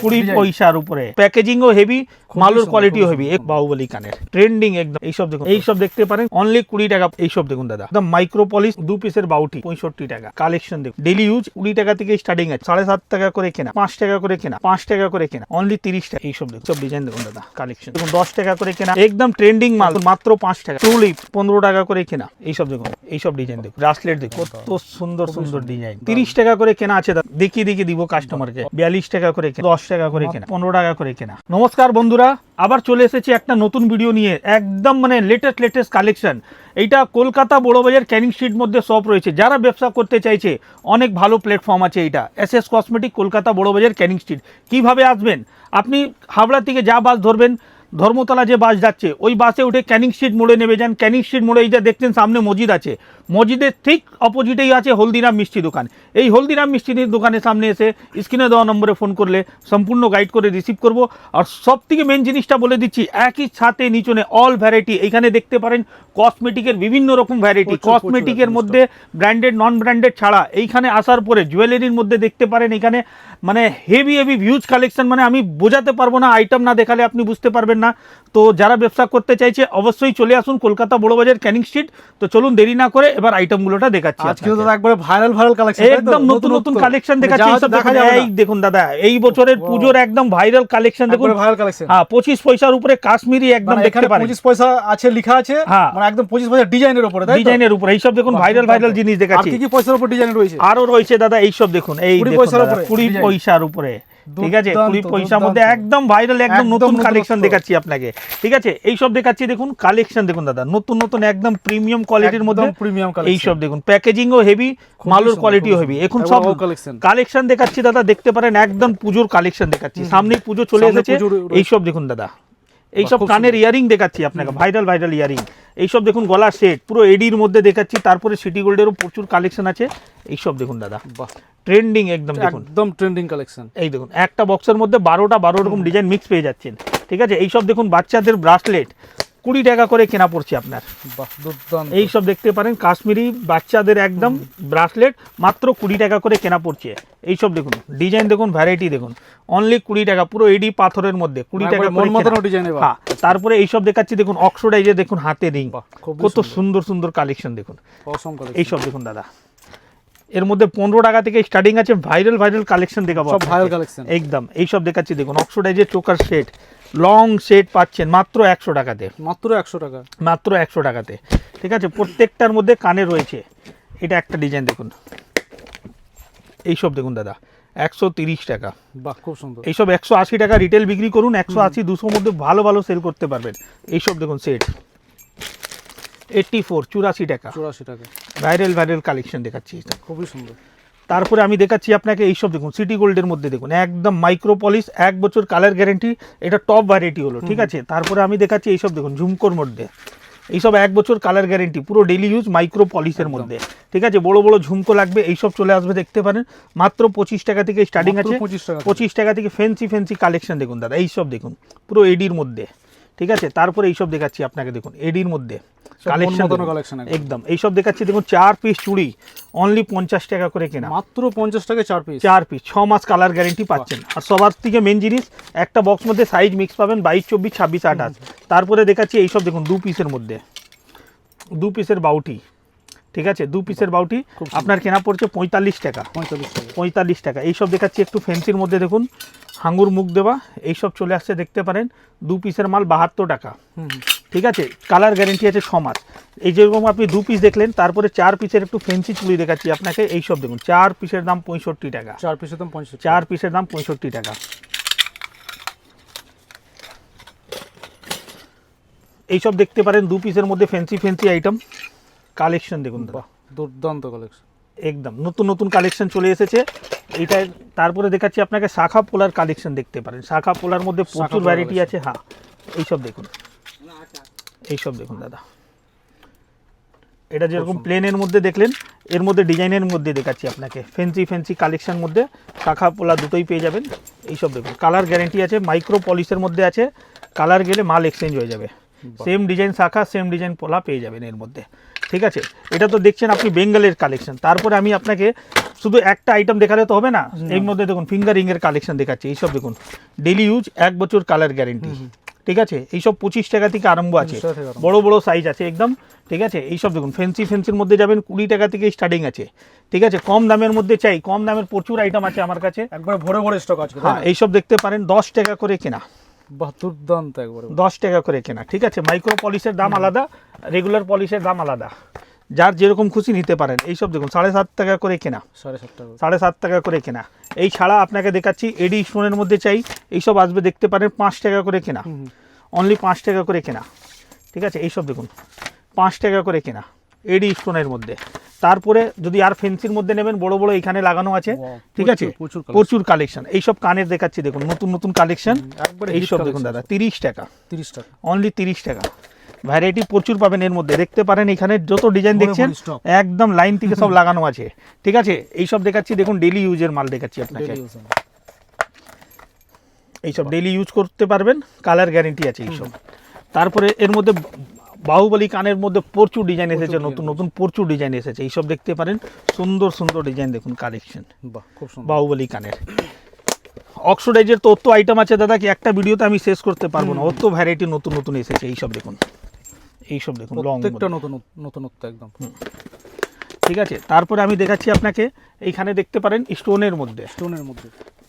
20 পয়সার উপরে, প্যাকেজিংও হেভি, মালের কোয়ালিটিও হেভি। এক বাহুবলী কানের ট্রেন্ডিং একদম। এইসব দেখুন, এইসব দেখতে পারেন অনলি 20 টাকা। এইসব দেখুন দাদা, একদম মাইক্রো পলিশ 2 পিসের বাউটি 65 টাকা। কালেকশন দেখুন, ডেইলি ইউজ 20 টাকা থেকে স্টার্টিং আছে, 7.5 টাকা করে কেনা, 5 টাকা করে কেনা, 5 টাকা করে কেনা, অনলি 30 টাকা। এইসব দেখুন, সব ডিজাইন দেখুন দাদা, কালেকশন দেখুন, 10 টাকা করে কেনা, একদম ট্রেন্ডিং মাল, মাত্র 5 টাকা। টুলিপ 15 টাকা করে কেনা। এইসব দেখুন, এইসব ডিজাইন দেখুন, ব্রাসলেট দেখুন, কত সুন্দর সুন্দর ডিজাইন। 30 টাকা করে কেনা আছে দাদা, দেখিয়ে দিব কাস্টমারকে। 42 টাকা করে কেনা, 10 টাকা করে কেনা, 15 টাকা করে কেনা। নমস্কার বন্ধুরা, আবার চলে এসেছি একটা নতুন ভিডিও নিয়ে, একদম মানে লেটেস্ট কালেকশন। এইটা কলকাতা বড়বাজার ক্যানিং স্ট্রিট মধ্যে শপ রয়েছে। যারা ব্যবসা করতে চাইছে অনেক ভালো প্ল্যাটফর্ম আছে এইটা, SS cosmetic Kolkata Burrabazar Canning street. কিভাবে আসবেন? আপনি হাবড়া থেকে যা বাস ধরবেন, ধর্মতলা যে বাস যাচ্ছে ওই বাসে উঠে ক্যানিং স্ট্রিট মোড়ে নেমে যান। ক্যানিং স্ট্রিট মোড়ে এই যে দেখছেন সামনে মসজিদ আছে, মসজিদের ঠিক অপোজিটেই আছে হলদিরাম মিষ্টি দোকান। এই হলদিরাম মিষ্টি দোকানের সামনে এসে স্ক্রিনে দেওয়া নম্বরে ফোন করলে সম্পূর্ণ গাইড করে রিসিভ করব। আর সব থেকে মেন জিনিসটা বলে দিচ্ছি, একই ছাতে নিচনে অল ভ্যারাইটি। এইখানে দেখতে পারেন কসমেটিকের বিভিন্ন রকম ভ্যারাইটি। কসমেটিকের মধ্যে ব্র্যান্ডেড নন ব্র্যান্ডেড ছাড়া এইখানে আসার পরে জুয়েলারির মধ্যে দেখতে পারেন এখানে মানে হেভি হিউজ কালেকশন। মানে আমি বোঝাতে পারবো না, আইটেম না দেখালে আপনি বুঝতে পারবেন না। তো যারা ব্যবসা করতে চাইছে অবশ্যই চলে আসুন কলকাতা বড়বাজার ক্যানিং স্ট্রিট। তো চলুন দেরি না করে এবার আইটেমগুলোটা দেখাচ্ছি। আজকে তো একবারে ভাইরাল কালেকশন, একদম নতুন কালেকশন দেখাচ্ছি। এই দেখুন দাদা, এই বছরের পুজোর একদম ভাইরাল কালেকশন দেখুন। হ্যাঁ, 25 পয়সার উপরে কাশ্মীরি একদম দেখতে পারেন। 25 পয়সা আছে লেখা আছে, মানে একদম 25 পয়সা ডিজাইনের উপরে, তাই তো? ডিজাইনের উপরে এইসব দেখুন, ভাইরাল জিনিস দেখাচ্ছি। আর কি পয়সার উপর ডিজাইন রয়েছে? আরো রয়েছে দাদা, এইসব দেখুন, এই 20 পয়সার উপরে 20 পয়সার উপরে, ঠিক আছে? 20 পয়সার মধ্যে একদম ভাইরাল, একদম নতুন কালেকশন দেখাচ্ছি আপনাকে, ঠিক আছে? এইসব দেখাচ্ছি দেখুন, কালেকশন দেখুন দাদা, নতুন একদম প্রিমিয়াম কোয়ালিটির মধ্যে প্রিমিয়াম কালেকশন। এইসব দেখুন, প্যাকেজিংও হেভি, মালের কোয়ালিটিও হেভি। এখন সব কালেকশন দেখাচ্ছি দাদা, দেখতে পারেন একদম পুজোর কালেকশন দেখাচ্ছি। সামনেই পুজো চলে এসেছে। এইসব দেখুন দাদা, এইসব কানের ইয়ারিং দেখাচ্ছি আপনাকে, ভাইরাল ইয়ারিং। এইসব দেখুন, গলার সেট পুরো এডির মধ্যে দেখাচ্ছি। তারপরে সিটি গোল্ডেরও প্রচুর কালেকশন আছে। এইসব দেখুন দাদা, ট্রেন্ডিং একদম, দেখুন একদম ট্রেন্ডিং কালেকশন। এই দেখুন, একটা বক্সের মধ্যে 12 রকম ডিজাইন মিক্স পেয়ে যাচ্ছেন, ঠিক আছে? এইসব দেখুন, বাচ্চাদের ব্রাসলেট 20 টাকা করে কেনা পড়ছে আপনার। এইসব দেখতে পারেন কাশ্মীরি বাচ্চাদের একদম ব্রাসলেট মাত্র 20 টাকা করে কেনা পড়ছে। এইসব দেখুন, ডিজাইন দেখুন, ভ্যারাইটি দেখুন, অনলি 20 টাকা, পুরো এডি পাথরের মধ্যে 20 টাকা করে কেনা। হ্যাঁ, তারপরে এইসব দেখাচ্ছি দেখুন, অক্সোডাইজে দেখুন, হাতে রিং, কত সুন্দর কালেকশন দেখুন। এইসব দেখুন দাদা, এর মধ্যে 15 টাকা থেকে স্টার্টিং আছে। ভাইরাল কালেকশন দেখাবো, সব ভাইরাল কালেকশন একদম। এইসব দেখাচ্ছি দেখুন, অক্সোডাইজের চোকার সেট, লং সেট পাচ্ছেন মাত্র 100 টাকাতে, মাত্র 100 টাকা, মাত্র 100 টাকাতে, ঠিক আছে? প্রত্যেকটার মধ্যে কানে রয়েছে। এটা একটা ডিজাইন দেখুন, এইসব দেখুন দাদা, 130 টাকা। বাহ, খুব সুন্দর। এইসব 180 টাকা রিটেল বিক্রি করুন, 180 200 মধ্যে ভালো সেল করতে পারবেন। এইসব দেখুন সেট 84 টাকা, 84 টাকা। ভাইরাল কালেকশন দেখাচ্ছি, এটা খুবই সুন্দর। তারপরে আমি দেখাচ্ছি আপনাকে এইসব দেখুন, সিটি গোল্ডের মধ্যে দেখুন, একদম মাইক্রো পলিশ, 1 বছর কালার গ্যারেন্টি। এটা টপ ভ্যারাইটি হলো, ঠিক আছে? তারপরে আমি দেখাচ্ছি এইসব দেখুন, ঝুমকোর মধ্যে এইসব 1 বছর কালার গ্যারেন্টি, পুরো ডেইলি ইউজ মাইক্রো পলিশের মধ্যে, ঠিক আছে? বড় ঝুমকো লাগবে, এইসব চলে আসবে, দেখতে পারেন মাত্র 25 টাকা থেকে স্টার্টিং আছে। 25 টাকা থেকে ফ্যান্সি কালেকশন দেখুন দাদা, এইসব দেখুন, পুরো এডির মধ্যে, ঠিক আছে? তারপরে এইসব দেখাচ্ছি আপনাকে দেখুন, এডির মধ্যে কালেকশন একদম। এইসব দেখাচ্ছি দেখুন, 4 পিস চুড়ি অনলি 50 টাকা করে কেনা, মাত্র 50 টাকায় 4 পিস, 6 মাস কালার গ্যারেন্টি পাচ্ছেন। আর সবার থেকে মেন জিনিস, একটা বক্স মধ্যে সাইজ মিক্স পাবেন 22, 24, 26, 28। তারপরে দেখাচ্ছি এইসব দেখুন, 2 পিসের মধ্যে 2 পিসের বাউটি, ঠিক আছে? 2 পিসের বাউটি আপনার কেনা পড়ছে 45 টাকা, 45 টাকা। এইসব দেখাচ্ছি একটু ফ্যান্সির মধ্যে দেখুন, হাঙ্গুর মুখ দেওয়া, এইসব চলে আসছে, দেখতে পারেন 2 পিসের মাল 72 টাকা, ঠিক আছে? কালার গ্যারেন্টি আছে 6 মাস। এই যেরকম আপনি 2 পিস দেখলেন, তারপরে 4 পিসের একটু ফ্যান্সি চুড়ি দেখাচ্ছি আপনাকে। এইসব দেখুন, 4 পিসের দাম 65 টাকা, 4 পিসের দাম 65, 4 পিসের দাম 65 টাকা। এইসব দেখতে পারেন 2 পিসের মধ্যে ফ্যান্সি আইটেম কালেকশন দেখুন, দুর্দান্ত কালেকশন, একদম নতুন কালেকশন চলে এসেছে এইটা। তারপরে দেখাচ্ছি আপনাকে শাখা পোলার কালেকশন দেখতে পারেন, শাখা পোলার মধ্যে প্রচুর ভ্যারাইটি আছে। হ্যাঁ, এইসব দেখুন দাদা, এটা যেরকম প্লেনের মধ্যে দেখলেন, এর মধ্যে ডিজাইনের মধ্যে দেখাচ্ছি আপনাকে, ফ্যান্সি কালেকশন মধ্যে শাখা পোলা দুটোই পেয়ে যাবেন। এইসব দেখুন, কালার গ্যারেন্টি আছে, মাইক্রো পলিশের মধ্যে আছে, কালার গেলে মাল এক্সচেঞ্জ হয়ে যাবে। সেম ডিজাইন শাখা, সেম ডিজাইন পোলা পেয়ে যাবেন এর মধ্যে, ঠিক আছে? এটা তো দেখছেন আপনি বেঙ্গলের কালেকশন। তারপরে আমি আপনাকে শুধু একটা আইটেম দেখালে তো হবে না, এর মধ্যে দেখুন ফিঙ্গারিং এর কালেকশন দেখাচ্ছি। এইসব দেখুন ডেলি ইউজ 1 বছর কালার গ্যারেন্টি, ঠিক আছে। এইসব 25 টাকা থেকে আরম্ভ আছে, বড় বড় সাইজ আছে একদম, ঠিক আছে। এইসব দেখুন ফেন্সির মধ্যে যাবেন 20 টাকা থেকে স্টার্টিং আছে, ঠিক আছে। কম দামের মধ্যে চাই, কম দামের প্রচুর আইটেম আছে আমার কাছে, একবার ভরে ভরে স্টক আছে। হ্যাঁ এইসব দেখতে পারেন 10 টাকা করে কেনা, বাহ দুর্দান্ত একবারে 10 টাকা করে কেনা, ঠিক আছে। মাইক্রো পলিশের দাম আলাদা, রেগুলার পলিশের দাম আলাদা, যার যেরকম খুশি নিতে পারেন। এইসব দেখুন 7.5 টাকা করে কেনা, 7.5 টাকা, 7.5 টাকা করে কেনা। এই ছাড়া আপনাকে দেখাচ্ছি এডি স্টোনের মধ্যে চাই, এইসব আসবে দেখতে পারেন 5 টাকা করে কেনা, অনলি 5 টাকা করে কেনা, ঠিক আছে। এইসব দেখুন 5 টাকা করে কেনা এডি স্টোনের মধ্যে। তারপরে যদি আর ফেন্সির মধ্যে নেবেন, বড় বড় এখানে লাগানো আছে, ঠিক আছে, প্রচুর কালেকশন। এইসব কানের দেখাচ্ছি দেখুন, নতুন নতুন কালেকশন। এইসব দেখুন দাদা 30 টাকা, 30 টাকা, অনলি 30 টাকা। ভ্যারাইটি প্রচুর পাবেন এর মধ্যে, দেখতে পারেন এখানে যত ডিজাইন দেখছেন একদম লাইন থেকে সব লাগানো আছে, ঠিক আছে। এইসব দেখাচ্ছি দেখুন ডেলি ইউজের মাল দেখাচ্ছি আপনাকে, এইসব ডেলি ইউজ করতে পারবেন, কালার গ্যারেন্টি আছে এইসব। তারপরে এর মধ্যে বাহুবলী কানের মধ্যে প্রচুর ডিজাইন এসেছে, নতুন নতুন প্রচুর ডিজাইন এসেছে। এইসব দেখতে পারেন সুন্দর সুন্দর ডিজাইন দেখুন কালেকশন, বাহুবলী কানের। অক্সিডাইজের তো অত আইটেম আছে দাদা, কি একটা ভিডিওতে আমি শেষ করতে পারবো না, অত ভ্যারাইটি নতুন নতুন এসেছে। এইসব দেখুন, এইসব দেখুন লং, প্রত্যেকটা নতুনত্ব একদম, ঠিক আছে। তারপরে আমি দেখাচ্ছি আপনাকে, এইখানে দেখতে পারেন স্টোনের মধ্যে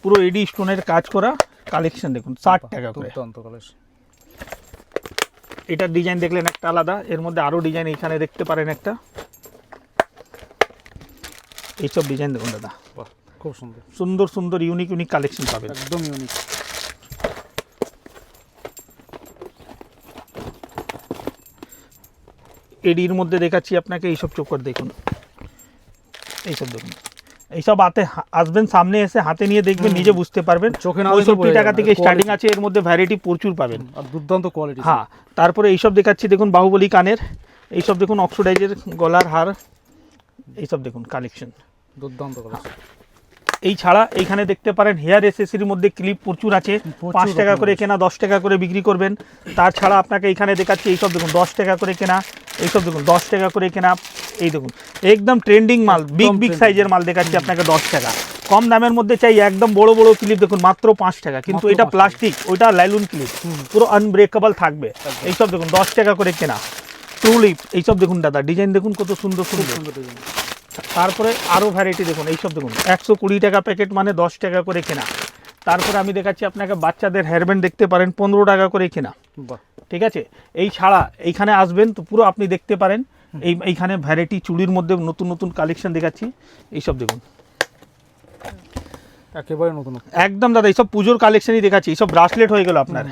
পুরো এডি স্টোনের কাজ করা কালেকশন দেখুন 60 টাকা করে। এটার ডিজাইন দেখলেন একটা আলাদা, এর মধ্যে আরো ডিজাইন এখানে দেখতে পারেন একটা, এইসব ডিজাইন দেখুন দাদা, খুব সুন্দর সুন্দর সুন্দর ইউনিক কালেকশন পাবেন, একদম ইউনিক। এডির মধ্যে দেখাচ্ছি আপনাকে, এইসব চোকার দেখুন, এইসব দেখুন, এইসব আসবেন সামনে এসে হাতে নিয়ে দেখবেন, নিজে বুঝতে পারবেন। 65 টাকা থেকে স্টার্টিং আছে, এর মধ্যে ভ্যারাইটি প্রচুর পাবেন আর দুর্দান্ত কোয়ালিটি। হ্যাঁ, তারপরে এইসব দেখাচ্ছি দেখুন বাহুবলী কানের, এইসব দেখুন অক্সিডাইজের গলার হার, এইসব দেখুন কালেকশন দুর্দান্ত কালেকশন। এই ছাড়া এইখানে দেখতে পারেন হেয়ার এসেসরির মধ্যে ক্লিপ প্রচুর আছে, 5 টাকা করে কেনা, 10 টাকা করে বিক্রি করবেন। তার ছাড়া আপনাকে এইখানে দেখাচ্ছি এইসব দেখুন 10 টাকা করে কেনা, এইসব দেখুন 10 টাকা করে কেনা। এই দেখুন একদম ট্রেন্ডিং মাল, বিগ সাইজের মাল দেখাচ্ছি আপনাকে 10 টাকা। কম দামের মধ্যে চাই একদম বড় বড় ক্লিপ দেখুন মাত্র 5 টাকা, কিন্তু এটা প্লাস্টিক, ওইটা লাইলুন ক্লিপ, পুরো আনব্রেকেবল থাকবে। এইসব দেখুন 10 টাকা করে কেনা টুলিপ। এইসব দেখুন দাদা ডিজাইন দেখুন কত সুন্দর সুন্দর। তারপরে আরও ভ্যারাইটি দেখুন, এইসব দেখুন 120 টাকা প্যাকেট, মানে 10 টাকা করে কেনা। তারপরে আমি দেখাচ্ছি আপনাকে বাচ্চাদের হেয়ারব্যান্ড দেখতে পারেন 15 টাকা করে কেনা, ঠিক আছে। এই ছাড়া এইখানে আসবেন তো পুরো আপনি দেখতে পারেন, এইখানে ভ্যারাইটি চুড়ির মধ্যে নতুন নতুন কালেকশন দেখাচ্ছি। এইসব দেখুন একেবারে নতুন একদম দাদা, এইসব পুজোর কালেকশনই দেখাচ্ছি। এইসব ব্রাসলেট হয়ে গেল আপনার,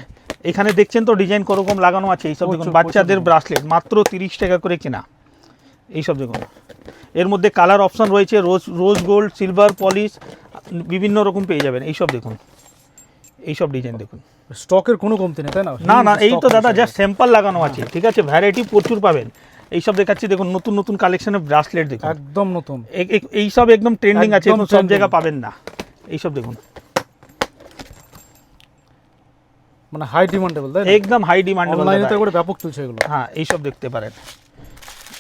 এখানে দেখছেন তো ডিজাইন করকম লাগানো আছে। এইসব দেখুন বাচ্চাদের ব্রাসলেট মাত্র 30 টাকা করে কেনা। এইসব দেখুন এর মধ্যে কালার অপশন রয়েছে, রোজ গোল্ড, সিলভার, পলিশ, বিভিন্ন রকম পেয়ে যাবেন। এইসব দেখুন, এইসব ডিজাইন দেখুন, স্টকের কোনো কমতি নেই, তাই না? না না, এই তো দাদা জাস্ট স্যাম্পল লাগানো আছে, ঠিক আছে। ভ্যারাইটি প্রচুর পাবেন। এইসব দেখাচ্ছি দেখুন নতুন নতুন কালেকশনের ব্রাসলেট দেখুন, একদম নতুন, এইসব একদম ট্রেন্ডিং আছে, এখন সব জায়গা পাবেন না। এইসব দেখুন মানে হাই ডিমান্ডেবল, তাই না? একদম হাই ডিমান্ডেবল, অনলাইনে তো একবারে ব্যাপক চলছে এগুলো। হ্যাঁ, এইসব দেখতে পারেন,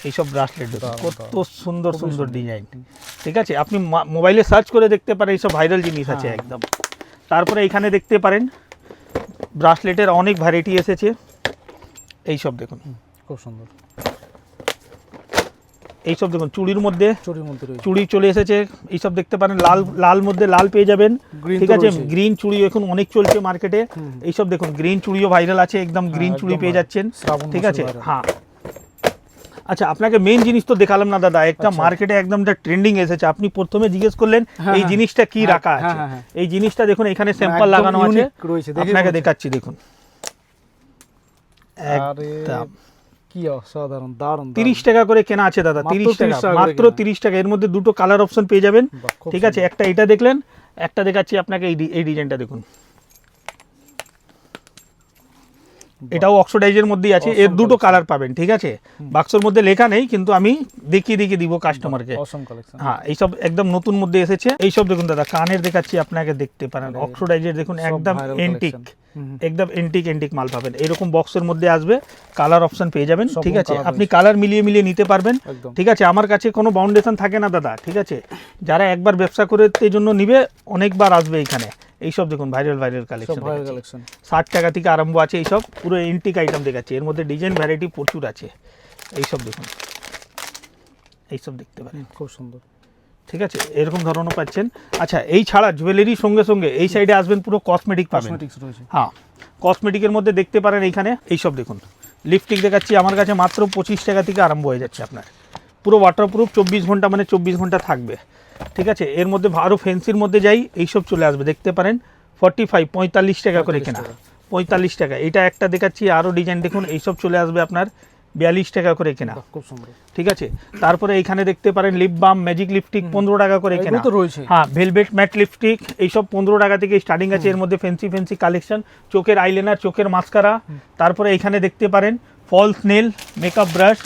এইসব ব্রাসলেট দেখুন কত সুন্দর সুন্দর ডিজাইন, ঠিক আছে। আপনি মোবাইলে সার্চ করে দেখতে পারেন, এইসব ভাইরাল জিনিস আছে একদম। তারপরে এইখানে দেখতে পারেন ব্রাসলেটের অনেক ভ্যারাইটি এসেছে। এইসব দেখুন খুব সুন্দর, এইসব দেখুন চুড়ির মধ্যে চুড়ি চলে এসেছে। এইসব দেখতে পারেন লাল মধ্যে লাল পেয়ে যাবেন, ঠিক আছে। গ্রিন চুড়ি এখন অনেক চলছে মার্কেটে। এইসব দেখুন গ্রিন চুড়িও ভাইরাল আছে, একদম গ্রিন চুড়ি পেয়ে যাচ্ছেন, ঠিক আছে। হ্যাঁ, আচ্ছা আপনাকে মেইন জিনিস তো দেখালাম না দাদা, একটা মার্কেটে একদম ট্রেন্ডিং এসেছে। আপনি প্রথমে জিজ্ঞেস করলেন এই জিনিসটা কি রাখা আছে, এই জিনিসটা দেখুন এখানে স্যাম্পল লাগানো আছে, আপনাকে দেখাচ্ছি দেখুন। কি অসাধারণ, দারুণ। 30 টাকা করে কেনা আছে দাদা, 30 টাকা, মাত্র 30 টাকা। এর মধ্যে দুটো কালার অপশন পেয়ে যাবেন, ঠিক আছে। একটা এটা দেখলেন, একটা দেখাচ্ছি আপনাকে এই ডিজাইনটা দেখুন, এটাও অক্সিডাইজের মধ্যেই আছে, এর দুটো কালার পাবেন, ঠিক আছে। বাক্সের মধ্যে লেখা নেই, কিন্তু আমি দেখিয়ে দিব কাস্টমারকে। অসম কালেকশন। হ্যাঁ, এইসব একদম নতুন মধ্যে এসেছে। এইসব দেখুন দাদা, কানের দেখাচ্ছি আপনাকে, দেখতে পারেন অক্সিডাইজের, দেখুন একদম এন্টিক, একদম এন্টিক মাল পাবেন। এরকম বক্সের মধ্যে আসবে, কালার অপশন পেয়ে যাবেন, ঠিক আছে। আপনি কালার মিলিয়ে নিতে পারবেন, ঠিক আছে। আমার কাছে কোনো বাউন্ডেশন থাকে না দাদা, ঠিক আছে। যারা একবার ব্যবসা করতে জন্য নিবে, অনেকবার আসবে এখানে। এইসব দেখুন ভাইরাল কালেকশন, 60 টাকা থেকে আরম্ভ আছে। এইসব পুরো এন্টিক আইটেম দেখাচ্ছে, এর মধ্যে ডিজাইন ভ্যারাইটি প্রচুর আছে। এইসব দেখুন, এইসব দেখতে পারেন, খুব সুন্দর, ঠিক আছে। এরকম ধরনের পাচ্ছেন। আচ্ছা, এই ছাড়া জুয়েলারির সঙ্গে এই সাইডে আসবেন, পুরো কসমেটিক পাবেন। হ্যাঁ, কসমেটিকের মধ্যে দেখতে পারেন এইখানে এইসব দেখুন, লিপস্টিক দেখাচ্ছি আমার কাছে মাত্র 25 টাকা থেকে আরম্ভ হয়ে যাচ্ছে আপনার। পুরো ওয়াটারপ্রুফ, 24 ঘন্টা, মানে 24 ঘন্টা থাকবে, ঠিক আছে। এর মধ্যে আরও ফ্যান্সির মধ্যে যাই, এইসব চলে আসবে, দেখতে পারেন 45 টাকা করে কেনা, 45 টাকা। এটা একটা দেখাচ্ছি, আরও ডিজাইন দেখুন, এইসব চলে আসবে আপনার 42 টাকা করে কেনা, খুব সুন্দর, ঠিক আছে। তারপরে এখানে দেখতে পারেন লিপ বাম, ম্যাজিক লিপস্টিক 15 টাকা করে কেনা। হ্যাঁ, ভেলভেট ম্যাট লিপস্টিক, এইসব 15 টাকা থেকে স্টার্টিং আছে। এর মধ্যে ফ্যান্সি কালেকশন, চোখের আইলাইনার, চোখের মাস্কারা। তারপরে এখানে দেখতে পারেন false nail, makeup brush,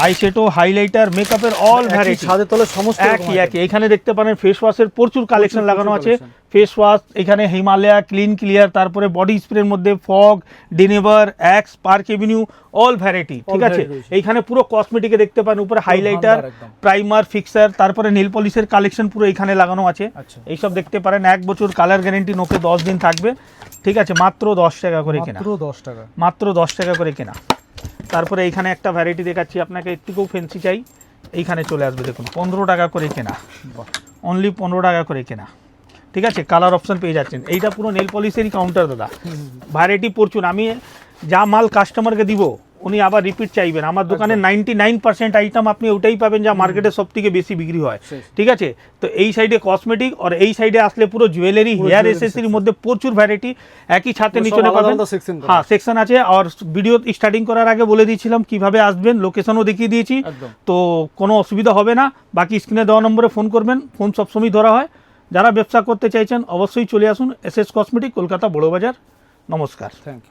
eyeshadow, highlighter, মেকআপের অল ভ্যারাইটি, ছাদের তলে সমস্ত একই। এখানে দেখতে পারেন ফেস ওয়াশের প্রচুর কালেকশন লাগানো আছে। ফেস ওয়াশ এখানে হিমালয়া, ক্লিন ক্লিয়ার, তারপরে বডি স্প্রের মধ্যে Fog, Denver, Axe, Park Avenue, all variety, ঠিক আছে। এইখানে পুরো কসমেটিকে দেখতে পান, উপরে হাইলাইটার, প্রাইমার, ফিক্সার, তারপরে নেল পলিশের কালেকশন পুরো এখানে লাগানো আছে। এইসব দেখতে পারেন, 1 বছর কালার গ্যারেন্টি, নোকে 10 দিন থাকবে, ঠিক আছে। মাত্র 10 টাকা করে কেনা, মাত্র 10 টাকা করে কেনা। তারপরে এইখানে একটা ভ্যারাইটি দেখাচ্ছি আপনাকে, একটুকু ফ্যান্সি চাই, এইখানে চলে আসবে, দেখুন 15 টাকা করে কেনা, অনলি 15 টাকা করে কেনা, ঠিক আছে। কালার অপশন পেয়ে যাচ্ছেন। এইটা পুরো নেল পলিশেরই কাউন্টার দাদা, ভ্যারাইটি প্রচুর। আমি যা মাল কাস্টমারকে দিব, উনি আবার রিপিট চাইবেন। আমার দোকানে 99% আইটেম আপনি ওটাই পাবেন যা মার্কেটে সব থেকে বেশি বিক্রি হয়, ঠিক আছে। তো এই সাইডে কসমেটিক, আর এই সাইডে আসলে পুরো জুয়েলারি, হেয়ার এসেসরির মধ্যে প্রচুর ভ্যারাইটি একই ছাতে নিচে পাবেন। হ্যাঁ, সেকশন আছে। আর ভিডিও স্টার্টিং করার আগে বলে দিয়েছিলাম কিভাবে আসবেন, লোকেশনও দেখিয়ে দিয়েছি, তো কোনো অসুবিধা হবে না। বাকি স্ক্রিনে দেওয়া নম্বরে ফোন করবেন, ফোন সবসময় ধরা হয়। যারা ব্যবসা করতে চাইছেন অবশ্যই চলে আসুন, SS cosmetic, Kolkata Burrabazar. নমস্কার। Thank you.